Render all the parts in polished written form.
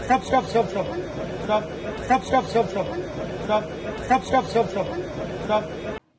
Stop, stop, stop, stop. Stop, stop, stop, stop, stop. Stop, stop, stop, stop, stop. Stop.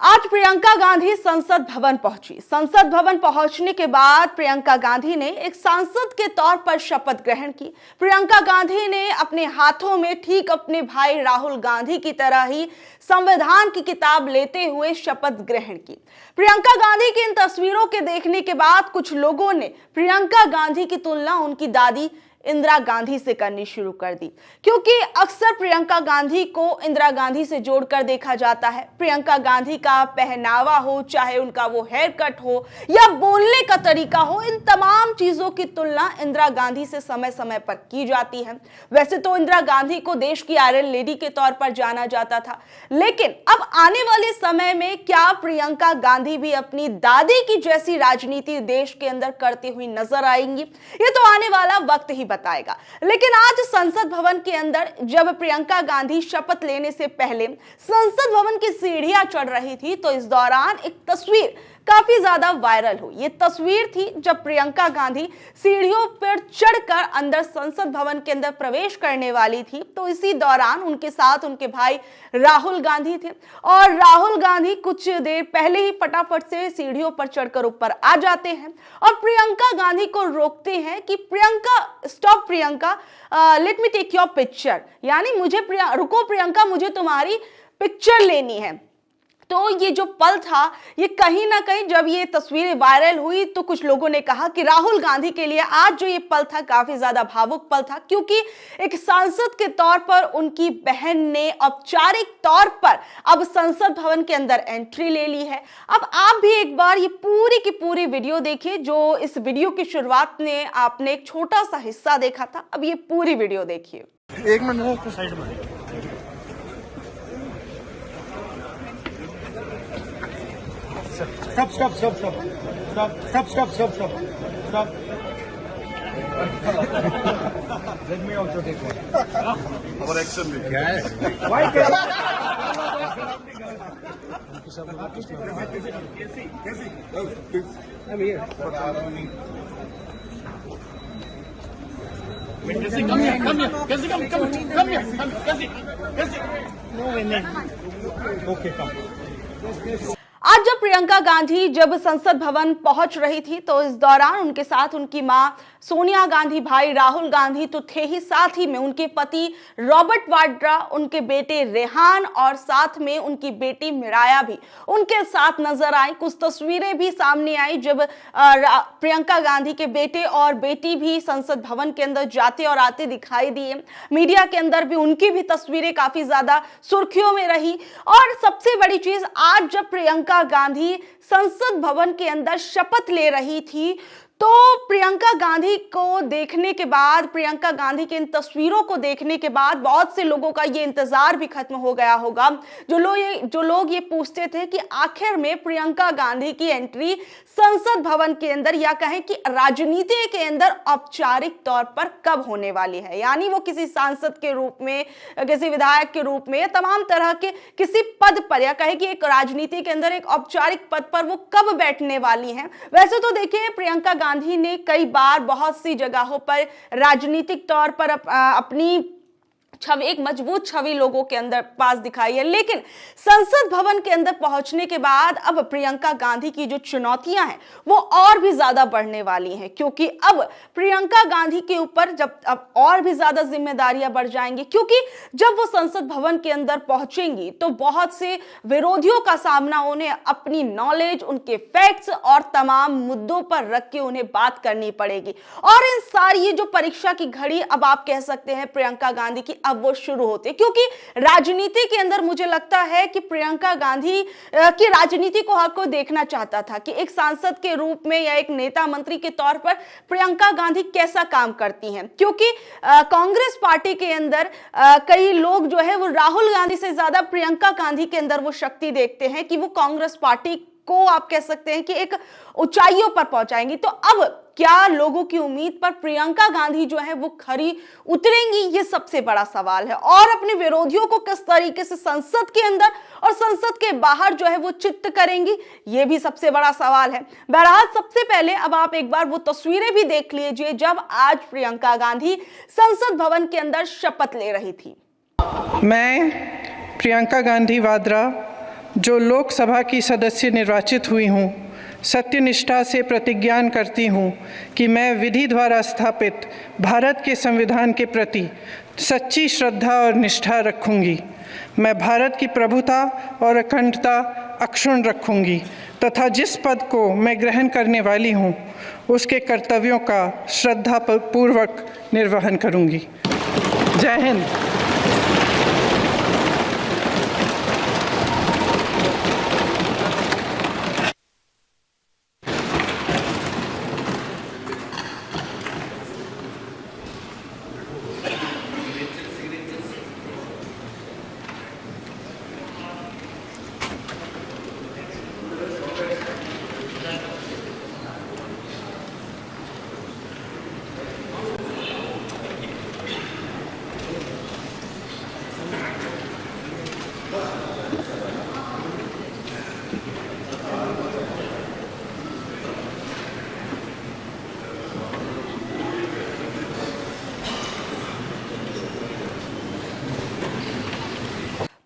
आज प्रियंका गांधी संसद भवन पहुंची। संसद भवन पहुंचने के बाद प्रियंका गांधी ने एक सांसद के तौर पर शपथ ग्रहण की। प्रियंका गांधी ने अपने हाथों में ठीक अपने भाई राहुल गांधी की तरह ही संविधान की किताब लेते हुए शपथ ग्रहण की। प्रियंका गांधी की इन तस्वीरों के देखने के बाद कुछ लोगों ने प्रियंका गांधी की तुलना उनकी दादी इंदिरा गांधी से करनी शुरू कर दी, क्योंकि अक्सर प्रियंका गांधी को इंदिरा गांधी से जोड़कर देखा जाता है। प्रियंका गांधी का पहनावा हो, चाहे उनका वो हेयर कट हो या बोलने का तरीका हो, इन तमाम चीजों की तुलना इंदिरा गांधी से समय समय पर की जाती है। वैसे तो इंदिरा गांधी को देश की आयरन लेडी के तौर पर जाना जाता था, लेकिन अब आने वाले समय में क्या प्रियंका गांधी भी अपनी दादी की जैसी राजनीति देश के अंदर करती हुई नजर आएंगी, ये तो आने वाला वक्त ही बताएगा। लेकिन आज संसद भवन के अंदर जब प्रियंका गांधी शपथ लेने से पहले संसद भवन की सीढ़ियां चढ़ रही थी, तो इस दौरान एक तस्वीर काफी ज्यादा वायरल हुई। ये तस्वीर थी जब प्रियंका गांधी सीढ़ियों पर चढ़कर अंदर संसद भवन के अंदर प्रवेश करने वाली थी, तो इसी दौरान उनके साथ उनके भाई राहुल गांधी थे और राहुल गांधी कुछ देर पहले ही फटाफट से सीढ़ियों पर चढ़कर ऊपर आ जाते हैं और प्रियंका गांधी को रोकते हैं कि Priyanka, stop Priyanka, let me take your picture, यानी रुको प्रियंका, मुझे तुम्हारी पिक्चर लेनी है। तो ये जो पल था, ये कहीं ना कहीं जब ये तस्वीरें वायरल हुई तो कुछ लोगों ने कहा कि राहुल गांधी के लिए आज जो ये पल था काफी ज्यादा भावुक पल था, क्योंकि एक सांसद के तौर पर उनकी बहन ने औपचारिक तौर पर अब संसद भवन के अंदर एंट्री ले ली है। अब आप भी एक बार ये पूरी की पूरी वीडियो देखिए। जो इस वीडियो की शुरुआत में आपने एक छोटा सा हिस्सा देखा था, अब ये पूरी वीडियो देखिए। एक मिनट साइड में। Stop, stop, stop, stop. Stop, stop, stop, stop, stop. Stop. Let me also take one. Our action में क्या है? Why can't I'm here. Okay, come. आज जब प्रियंका गांधी जब संसद भवन पहुंच रही थी, तो इस दौरान उनके साथ उनकी मां सोनिया गांधी, भाई राहुल गांधी तो थे ही, साथ ही में उनके पति रॉबर्ट वाड्रा, उनके बेटे रेहान और साथ में उनकी बेटी मिराया भी उनके साथ नजर आई। कुछ तस्वीरें भी सामने आई जब प्रियंका गांधी के बेटे और बेटी भी संसद भवन के अंदर जाते और आते दिखाई दिए। मीडिया के अंदर भी उनकी भी तस्वीरें काफी ज्यादा सुर्खियों में रही। और सबसे बड़ी चीज, आज जब प्रियंका गांधी संसद भवन के अंदर शपथ ले रही थी, तो प्रियंका गांधी को देखने के बाद, प्रियंका गांधी की इन तस्वीरों को देखने के बाद बहुत से लोगों का ये इंतजार भी खत्म हो गया होगा। जो लोग ये पूछते थे कि आखिर में प्रियंका गांधी की एंट्री संसद भवन के अंदर, या कहें कि राजनीति के अंदर औपचारिक तौर पर कब होने वाली है, यानी वो किसी सांसद के रूप में, किसी विधायक के रूप में, तमाम तरह के किसी पद पर, या कहें कि एक राजनीति के अंदर एक औपचारिक पद पर वो कब बैठने वाली हैं। वैसे तो देखिए, प्रियंका गांधी ने कई बार बहुत सी जगहों पर राजनीतिक तौर पर अपनी छवि, एक मजबूत छवि लोगों के अंदर पास दिखाई है, लेकिन संसद भवन के अंदर पहुंचने के बाद अब प्रियंका गांधी की जो चुनौतियां हैं वो और भी ज्यादा बढ़ने वाली हैं, क्योंकि अब प्रियंका गांधी के ऊपर जब अब और भी ज्यादा जिम्मेदारियां बढ़ जाएंगी, क्योंकि जब वो संसद भवन के अंदर पहुंचेंगी तो बहुत से विरोधियों का सामना उन्हें अपनी नॉलेज, उनके फैक्ट्स और तमाम मुद्दों पर रख के उन्हें बात करनी पड़ेगी। और इन सारी ये जो परीक्षा की घड़ी, अब आप कह सकते हैं प्रियंका गांधी की, अब वो शुरू होते, क्योंकि राजनीति के अंदर मुझे लगता है कि प्रियंका गांधी की राजनीति को हर कोई देखना चाहता था कि एक सांसद के रूप में या एक नेता मंत्री के तौर पर प्रियंका गांधी कैसा काम करती हैं, क्योंकि कांग्रेस पार्टी के अंदर कई लोग जो है वो राहुल गांधी से ज्यादा प्रियंका गांधी के अंदर वो शक्ति देखते हैं कि वो कांग्रेस पार्टी को, आप कह सकते हैं कि एक ऊंचाइयों पर पहुंचाएंगी। तो अब क्या लोगों की उम्मीद पर प्रियंका गांधी जो है वो खरी उतरेंगी, ये सबसे बड़ा सवाल है। और अपने विरोधियों को किस तरीके से संसद के अंदर और संसद के बाहर जो है वो चित्त करेंगी, ये भी सबसे बड़ा सवाल है। बहरहाल सबसे पहले अब आप एक बार वो तस्वीरें भी देख लीजिए जब आज प्रियंका गांधी संसद भवन के अंदर शपथ ले रही थी। मैं प्रियंका गांधी वाड्रा, जो लोकसभा की सदस्य निर्वाचित हुई हूँ, सत्यनिष्ठा से प्रतिज्ञान करती हूँ कि मैं विधि द्वारा स्थापित भारत के संविधान के प्रति सच्ची श्रद्धा और निष्ठा रखूँगी। मैं भारत की प्रभुता और अखंडता अक्षुण्ण रखूँगी तथा जिस पद को मैं ग्रहण करने वाली हूँ उसके कर्तव्यों का श्रद्धापूर्वक निर्वहन करूँगी। जय हिंद।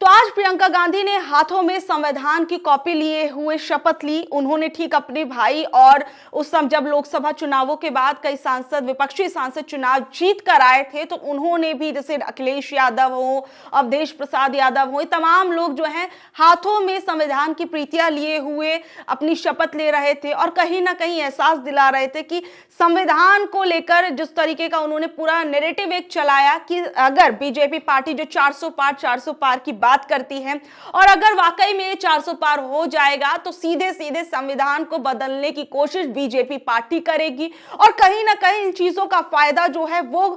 आज प्रियंका गांधी ने हाथों में संविधान की कॉपी लिए हुए शपथ ली। उन्होंने ठीक अपने भाई और उस समय जब लोकसभा चुनावों के बाद कई सांसद, विपक्षी सांसद चुनाव जीत कर आए थे, तो उन्होंने भी, जैसे अखिलेश यादव हो, अवधेश प्रसाद यादव हो, तमाम लोग जो हैं हाथों में संविधान की प्रीतियां लिए हुए अपनी शपथ ले रहे थे और कहीं ना कहीं एहसास दिला रहे थे कि संविधान को लेकर जिस तरीके का उन्होंने पूरा नैरेटिव एक चलाया कि अगर बीजेपी पार्टी जो 400 पार की बात करती है और अगर वाकई में 400 पार हो जाएगा तो सीधे सीधे संविधान को बदलने की कोशिश बीजेपी पार्टी करेगी और कहीं ना कहीं इन चीजों का फायदा जो है वो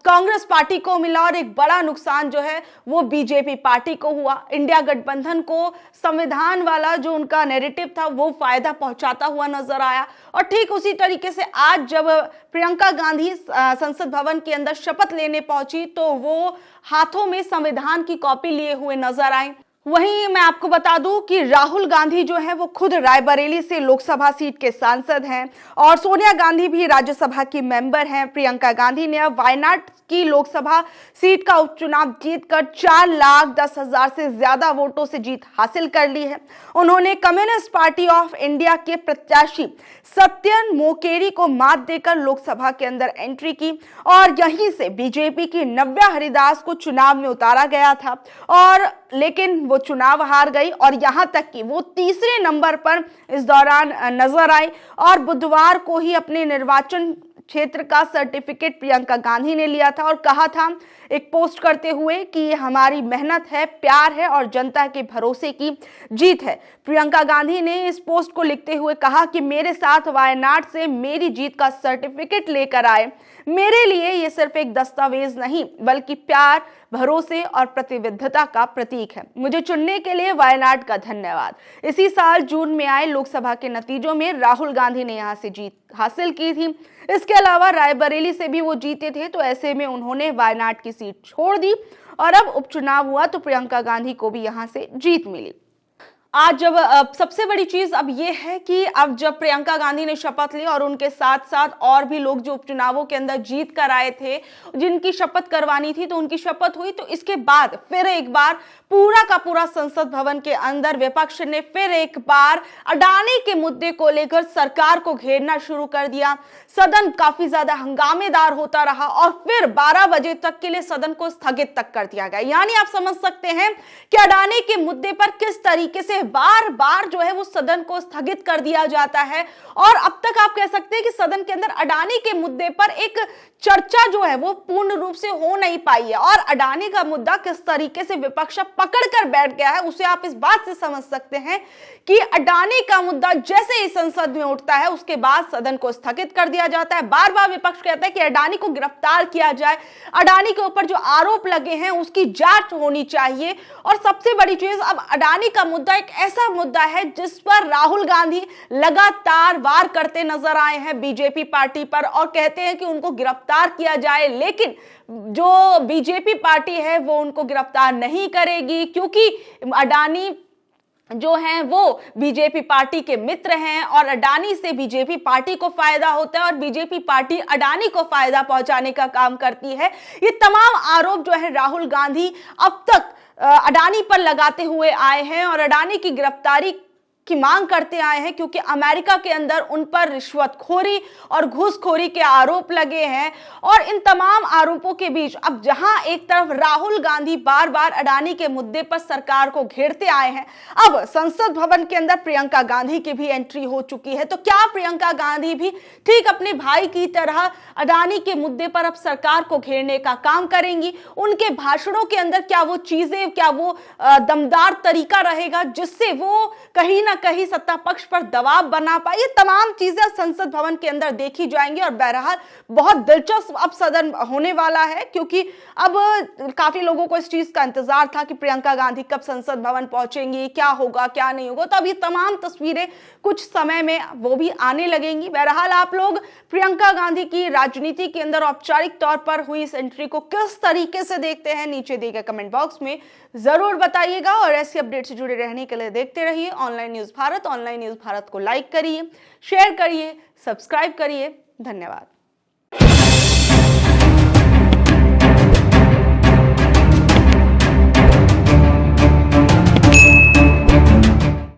कांग्रेस पार्टी को मिला और एक बड़ा नुकसान जो है वो बीजेपी पार्टी को हुआ। इंडिया गठबंधन को संविधान वाला जो उनका नैरेटिव था वो फायदा पहुंचाता हुआ नजर आया। और ठीक उसी तरीके से आज जब प्रियंका गांधी संसद भवन के अंदर शपथ लेने पहुंची तो वो हाथों में संविधान की कॉपी लिए हुए नजर आई। वहीं मैं आपको बता दूं कि राहुल गांधी जो है वो खुद रायबरेली से लोकसभा सीट के सांसद हैं और सोनिया गांधी भी राज्यसभा की मेंबर हैं। प्रियंका गांधी ने अब वायनाड की लोकसभा सीट का उपचुनाव जीतकर 4,10,000 से ज्यादा वोटों से जीत हासिल कर ली है। उन्होंने कम्युनिस्ट पार्टी ऑफ इंडिया के प्रत्याशी सत्यन मोकेरी को मात देकर लोकसभा के अंदर एंट्री की और यहीं से बीजेपी की नव्या हरिदास को चुनाव में उतारा गया था और लेकिन वो चुनाव हार गई और यहां तक कि वो तीसरे नंबर पर इस दौरान नजर आई और बुधवार को ही अपने निर्वाचन क्षेत्र का सर्टिफिकेट प्रियंका गांधी ने लिया था और कहा था एक पोस्ट करते हुए कि ये हमारी मेहनत है, प्यार है और जनता के भरोसे की जीत है। प्रियंका गांधी ने इस पोस्ट को लिखते हुए कहा कि मेरे साथ वायनाड से मेरी जीत का सर्टिफिकेट लेकर आए। मेरे लिए ये सिर्फ एक दस्तावेज नहीं बल्कि प्यार, भरोसे और प्रतिबद्धता का प्रतीक है। मुझे चुनने के लिए वायनाड का धन्यवाद। इसी साल जून में आए लोकसभा के नतीजों में राहुल गांधी ने यहां से जीत हासिल की थी। इसके अलावा रायबरेली से भी वो जीते थे, तो ऐसे में उन्होंने वायनाड की सीट छोड़ दी और अब उपचुनाव हुआ तो प्रियंका गांधी को भी यहां से जीत मिली। आज जब सबसे बड़ी चीज अब ये है कि अब जब प्रियंका गांधी ने शपथ ली और उनके साथ साथ और भी लोग जो उपचुनावों के अंदर जीत कर आए थे जिनकी शपथ करवानी थी तो उनकी शपथ हुई, तो इसके बाद फिर एक बार पूरा का पूरा संसद भवन के अंदर विपक्ष ने फिर एक बार अडानी के मुद्दे को लेकर सरकार को घेरना शुरू कर दिया। सदन काफी ज्यादा हंगामेदार होता रहा और फिर 12 बजे तक के लिए सदन को स्थगित तक कर दिया गया। यानी आप समझ सकते हैं कि अडानी के मुद्दे पर किस तरीके से बार बार जो है वो सदन को स्थगित कर दिया जाता है और अब तक आप कह सकते हैं कि सदन के अंदर अडानी के मुद्दे पर एक चर्चा जो है वो पूर्ण रूप से हो नहीं पाई है और अडानी का मुद्दा किस तरीके से विपक्ष पकड़ कर बैठ गया है उसे आप इस बात से समझ सकते हैं कि अडानी का मुद्दा जैसे ही संसद में उठता है उसके बाद सदन को स्थगित कर दिया जाता है। बार बार विपक्ष कहता है कि अडानी को गिरफ्तार किया जाए, अडानी के ऊपर जो आरोप लगे हैं उसकी जांच होनी चाहिए और सबसे बड़ी चीज अब अडानी का मुद्दा एक एक ऐसा मुद्दा है जिस पर राहुल गांधी लगातार वार करते नजर आए हैं बीजेपी पार्टी पर और कहते हैं कि उनको गिरफ्तार किया जाए, लेकिन जो बीजेपी पार्टी है वो उनको गिरफ्तार नहीं करेगी क्योंकि अडानी जो हैं वो बीजेपी पार्टी के मित्र हैं और अडानी से बीजेपी पार्टी को फायदा होता है और बीजेपी पार्टी अडानी को फायदा पहुंचाने का काम करती है। ये तमाम आरोप जो है राहुल गांधी अब तक अडानी पर लगाते हुए आए हैं और अडानी की गिरफ्तारी की मांग करते आए हैं क्योंकि अमेरिका के अंदर उन पर रिश्वतखोरी और घूसखोरी के आरोप लगे हैं। और इन तमाम आरोपों के बीच अब जहां एक तरफ राहुल गांधी बार बार अडानी के मुद्दे पर सरकार को घेरते आए हैं, अब संसद भवन के अंदर प्रियंका गांधी की भी एंट्री हो चुकी है। तो क्या प्रियंका गांधी भी ठीक अपने भाई की तरह अडानी के मुद्दे पर अब सरकार को घेरने का काम करेंगी? उनके भाषणों के अंदर क्या वो चीजें, क्या वो दमदार तरीका रहेगा जिससे वो कहीं ना कहीं सत्ता पक्ष पर दबाव बना पाए? ये तमाम चीजें संसद भवन के अंदर देखी जाएंगी और बहरहाल बहुत दिलचस्प अब सदन होने वाला है क्योंकि अब काफी लोगों को इस चीज का इंतजार था कि प्रियंका गांधी कब संसद भवन पहुंचेंगी, क्या होगा क्या नहीं होगा। तो अब ये तमाम तस्वीरें कुछ समय में वो भी आने लगेंगी। बहरहाल आप लोग प्रियंका गांधी की राजनीति के अंदर औपचारिक तौर पर हुई इस एंट्री को किस तरीके से देखते हैं, नीचे दिए गए कमेंट बॉक्स में जरूर बताइएगा। और ऐसी अपडेट से जुड़े रहने के लिए देखते रहिए online news Bharat. Online news Bharat को लाइक करिए, शेयर करिए, सब्सक्राइब करिए। धन्यवाद।